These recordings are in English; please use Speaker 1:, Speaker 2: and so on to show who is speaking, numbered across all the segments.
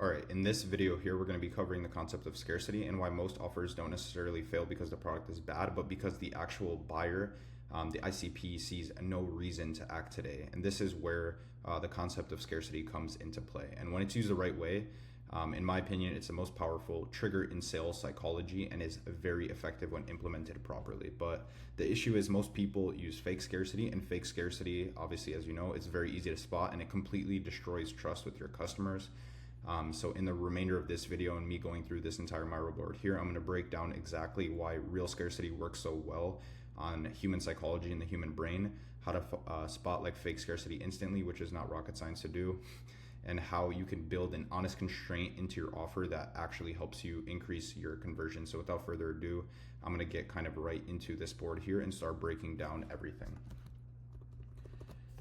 Speaker 1: All right, in this video here, we're going to be covering the concept of scarcity and why most offers don't necessarily fail because the product is bad, but because the actual buyer, the ICP, sees no reason to act today. And this is where the concept of scarcity comes into play. And when it's used the right way, in my opinion, it's the most powerful trigger in sales psychology and is very effective when implemented properly. But the issue is most people use fake scarcity, and fake scarcity, obviously, as you know, it's very easy to spot and it completely destroys trust with your customers. So in the remainder of this video and me going through this entire Miro board here, I'm going to break down exactly why real scarcity works so well on human psychology and the human brain, how to spot like fake scarcity instantly, which is not rocket science to do, and how you can build an honest constraint into your offer that actually helps you increase your conversion. So without further ado, I'm going to get kind of right into this board here and start breaking down everything.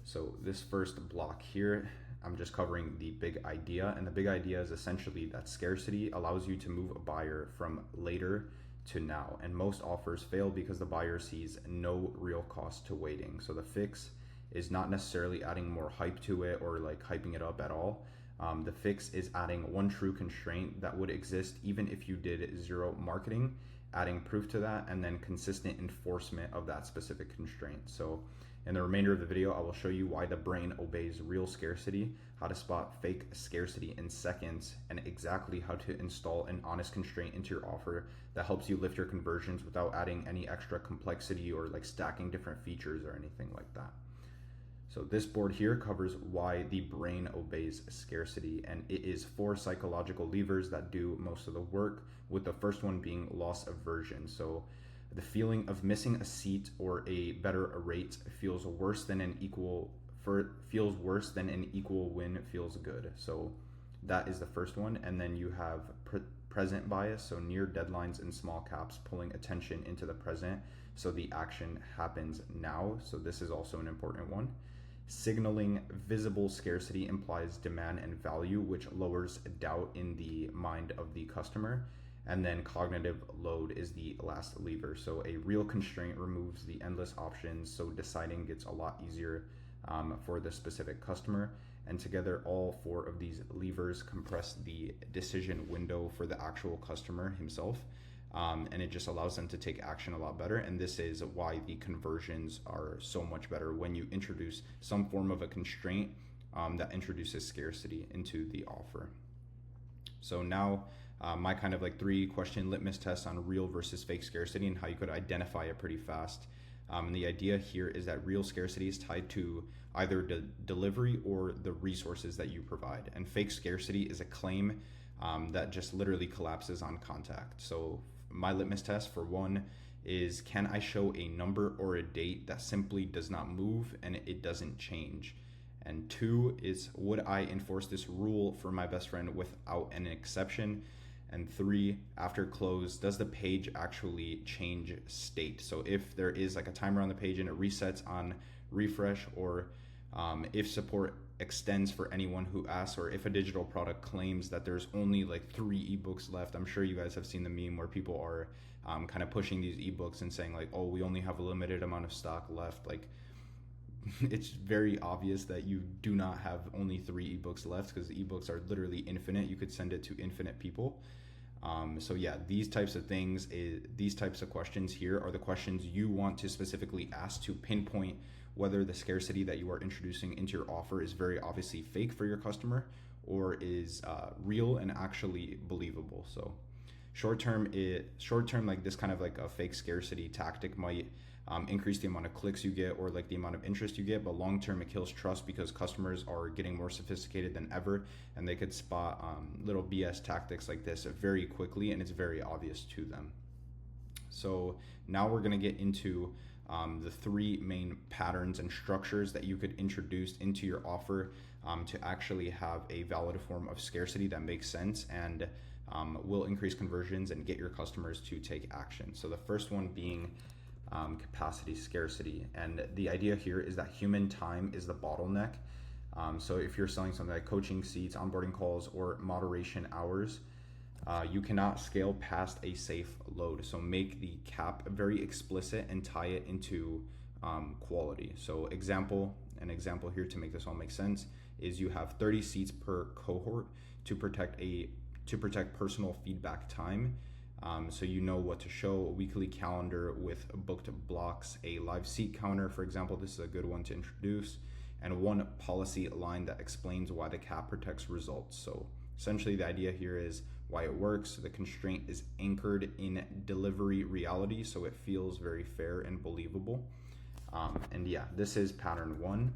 Speaker 1: So this first block here, I'm just covering the big idea, and the big idea is essentially that scarcity allows you to move a buyer from later to now, and most offers fail because the buyer sees no real cost to waiting. So the fix is not necessarily adding more hype to it or like hyping it up at all. The fix is adding one true constraint that would exist even if you did zero marketing, adding proof to that, and then consistent enforcement of that specific constraint. So in the remainder of the video, I will show you why the brain obeys real scarcity, how to spot fake scarcity in seconds, and exactly how to install an honest constraint into your offer that helps you lift your conversions without adding any extra complexity or like stacking different features or anything like that. So this board here covers why the brain obeys scarcity, and it is 4 psychological levers that do most of the work, with the first one being loss aversion. So the feeling of missing a seat or a better rate feels worse than an equal win feels good. So that is the first one. And then you have present bias, so near deadlines and small caps pulling attention into the present, so the action happens now. So this is also an important one. Signaling visible scarcity implies demand and value, which lowers doubt in the mind of the customer. And then cognitive load is the last lever. So a real constraint removes the endless options, so deciding gets a lot easier for the specific customer. And together, all 4 of these levers compress the decision window for the actual customer himself. And it just allows them to take action a lot better. And this is why the conversions are so much better when you introduce some form of a constraint that introduces scarcity into the offer. So now my kind of like 3-question litmus test on real versus fake scarcity and how you could identify it pretty fast. And the idea here is that real scarcity is tied to either the delivery or the resources that you provide. And fake scarcity is a claim that just literally collapses on contact. So my litmus test for 1 is, can I show a number or a date that simply does not move and it doesn't change? And 2 is, would I enforce this rule for my best friend without an exception? And 3, after close, does the page actually change state? So if there is like a timer on the page and it resets on refresh, or if support extends for anyone who asks, or if a digital product claims that there's only like 3 ebooks left. I'm sure you guys have seen the meme where people are kind of pushing these ebooks and saying like, oh, we only have a limited amount of stock left. Like, it's very obvious that you do not have only 3 ebooks left, because the ebooks are literally infinite. You could send it to infinite people. So yeah, these types of things, these types of questions here are the questions you want to specifically ask to pinpoint whether the scarcity that you are introducing into your offer is very obviously fake for your customer or is real and actually believable. So short term, like this kind of like a fake scarcity tactic might increase the amount of clicks you get or like the amount of interest you get, but long term it kills trust because customers are getting more sophisticated than ever, and they could spot little BS tactics like this very quickly, and it's very obvious to them. So now we're going to get into the 3 main patterns and structures that you could introduce into your offer to actually have a valid form of scarcity that makes sense and will increase conversions and get your customers to take action. So the first one being capacity scarcity. And the idea here is that human time is the bottleneck. So if you're selling something like coaching seats, onboarding calls, or moderation hours, you cannot scale past a safe load. So make the cap very explicit and tie it into quality. So an example here to make this all make sense is you have 30 seats per cohort. to protect personal feedback time. So you know what to show: a weekly calendar with booked blocks, a live seat counter, for example. This is a good one to introduce, and one policy line that explains why the cap protects results. So essentially the idea here is why it works. The constraint is anchored in delivery reality, so it feels very fair and believable. And yeah, this is pattern 1.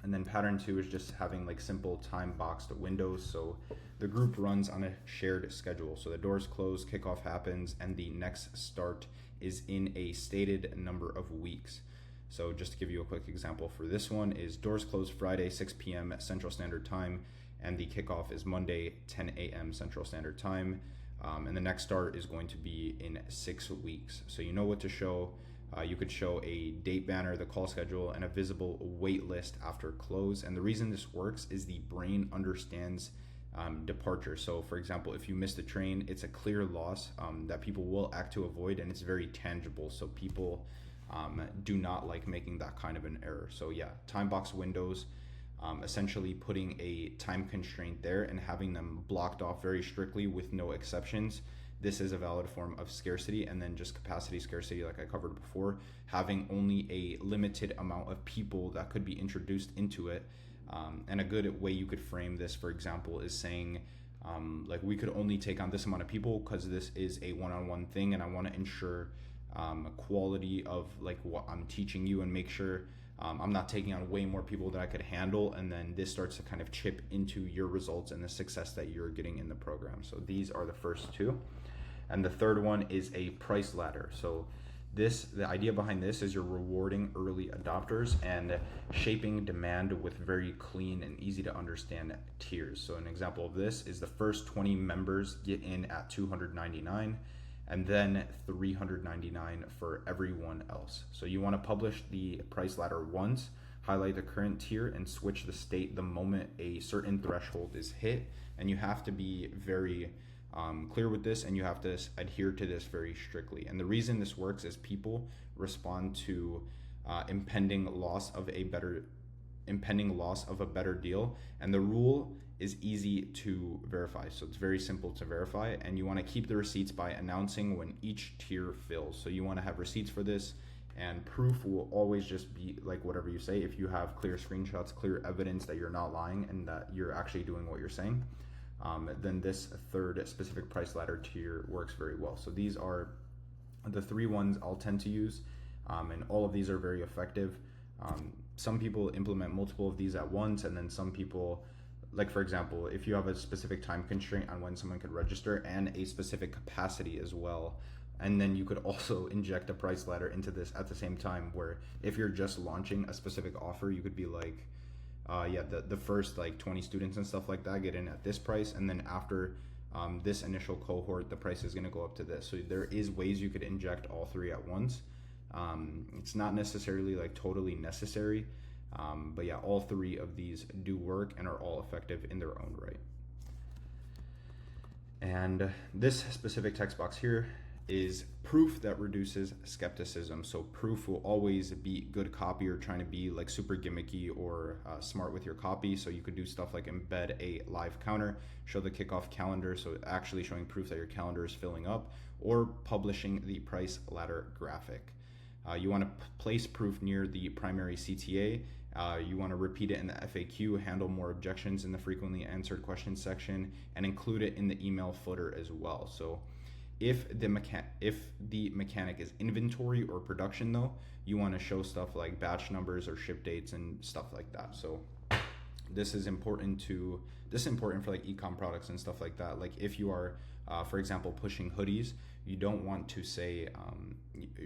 Speaker 1: And then pattern 2 is just having like simple time boxed windows. So the group runs on a shared schedule. So the doors close, kickoff happens, and the next start is in a stated number of weeks. So just to give you a quick example for this one is doors close Friday, 6 p.m. Central Standard Time, and the kickoff is Monday, 10 a.m. Central Standard Time. And the next start is going to be in 6 weeks. So you know what to show. You could show a date banner, the call schedule, and a visible wait list after close. And the reason this works is the brain understands departure. So for example, if you missed a train, it's a clear loss that people will act to avoid, and it's very tangible. So people do not like making that kind of an error. So yeah, time box windows, essentially putting a time constraint there and having them blocked off very strictly with no exceptions. This is a valid form of scarcity. And then just capacity scarcity, like I covered before, having only a limited amount of people that could be introduced into it. And a good way you could frame this, for example, is saying, like, we could only take on this amount of people because this is a one-on-one thing, and I want to ensure quality of like what I'm teaching you, and make sure I'm not taking on way more people than I could handle. And then this starts to kind of chip into your results and the success that you're getting in the program. So these are the first 2. And the third one is a price ladder. So the idea behind this is you're rewarding early adopters and shaping demand with very clean and easy to understand tiers. So an example of this is the first 20 members get in at $299, and then $399 for everyone else. So you want to publish the price ladder once, highlight the current tier, and switch the state the moment a certain threshold is hit. And you have to be very clear with this, and you have to adhere to this very strictly. And the reason this works is people respond to impending loss of a better deal, and the rule is easy to verify. So it's very simple to verify, and you want to keep the receipts by announcing when each tier fills. So you want to have receipts for this, and proof will always just be like whatever you say. If you have clear screenshots, clear evidence that you're not lying and that you're actually doing what you're saying, then this third specific price ladder tier works very well. So these are the 3 ones I'll tend to use, and all of these are very effective. Some people implement multiple of these at once, and then some people, like for example, if you have a specific time constraint on when someone could register and a specific capacity as well, and then you could also inject a price ladder into this at the same time, where if you're just launching a specific offer, you could be like, the first like 20 students and stuff like that get in at this price, and then after this initial cohort, the price is going to go up to this. So there is ways you could inject all 3 at once. It's not necessarily like totally necessary, but yeah, all 3 of these do work and are all effective in their own right. And this specific text box here is proof that reduces skepticism. So proof will always be good copy, or trying to be like super gimmicky or smart with your copy. So you could do stuff like embed a live counter, show the kickoff calendar, so actually showing proof that your calendar is filling up, or publishing the price ladder graphic. You want to place proof near the primary CTA. You want to repeat it in the FAQ, handle more objections in the frequently answered questions section, and include it in the email footer as well. So if the mechanic is inventory or production though, you want to show stuff like batch numbers or ship dates and stuff like that. So this is important for like e-com products and stuff like that. Like if you are, for example, pushing hoodies, you don't want to say,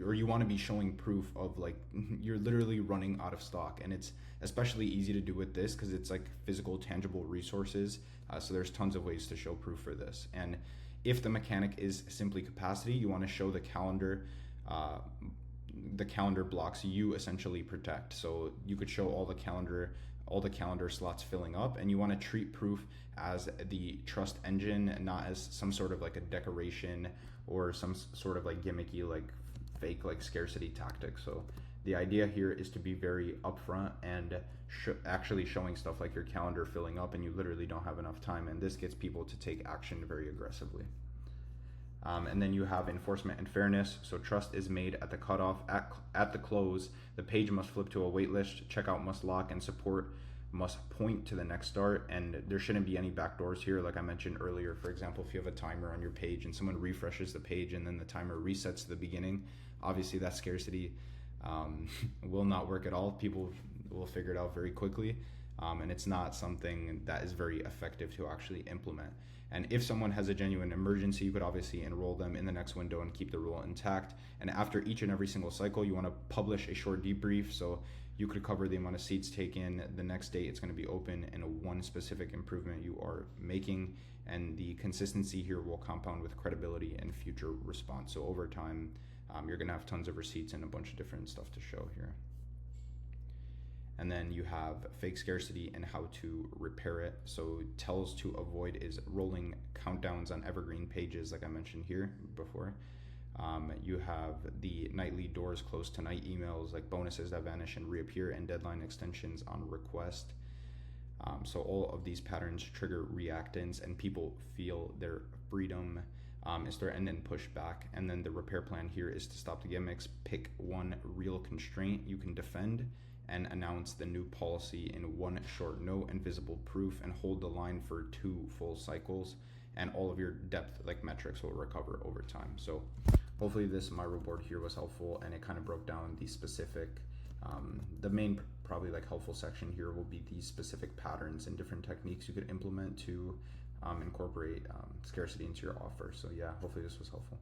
Speaker 1: or you want to be showing proof of like you're literally running out of stock. And it's especially easy to do with this because it's like physical, tangible resources. So there's tons of ways to show proof for this. And if the mechanic is simply capacity, you want to show the calendar blocks you essentially protect. So you could show all the calendar slots filling up, and you want to treat proof as the trust engine and not as some sort of like a decoration or some sort of like gimmicky, like fake, like scarcity tactic. So the idea here is to be very upfront and actually showing stuff like your calendar filling up and you literally don't have enough time, and this gets people to take action very aggressively. And then you have enforcement and fairness. So trust is made at the cutoff. At the close, the page must flip to a wait list, checkout must lock, and support must point to the next start. And there shouldn't be any backdoors here. Like I mentioned earlier, for example, if you have a timer on your page and someone refreshes the page and then the timer resets to the beginning, obviously that scarcity will not work at all. People will figure it out very quickly. And it's not something that is very effective to actually implement. And if someone has a genuine emergency, you could obviously enroll them in the next window and keep the rule intact. And after each and every single cycle, you want to publish a short debrief. So you could cover the amount of seats taken, the next day it's going to be open, and one specific improvement you are making. And the consistency here will compound with credibility and future response. So over time, you're going to have tons of receipts and a bunch of different stuff to show here. And then you have fake scarcity and how to repair it. So tells to avoid is rolling countdowns on evergreen pages, like I mentioned here before. You have the nightly doors closed tonight emails, like bonuses that vanish and reappear, and deadline extensions on request. So all of these patterns trigger reactance, and people feel their freedom is threatened and pushed back. And then the repair plan here is to stop the gimmicks, pick one real constraint you can defend, and announce the new policy in one short note and visible proof, and hold the line for 2 full cycles, and all of your depth like metrics will recover over time. So hopefully this my board here was helpful, and it kind of broke down the specific the main probably like helpful section here will be these specific patterns and different techniques you could implement to incorporate scarcity into your offer. So yeah, hopefully this was helpful.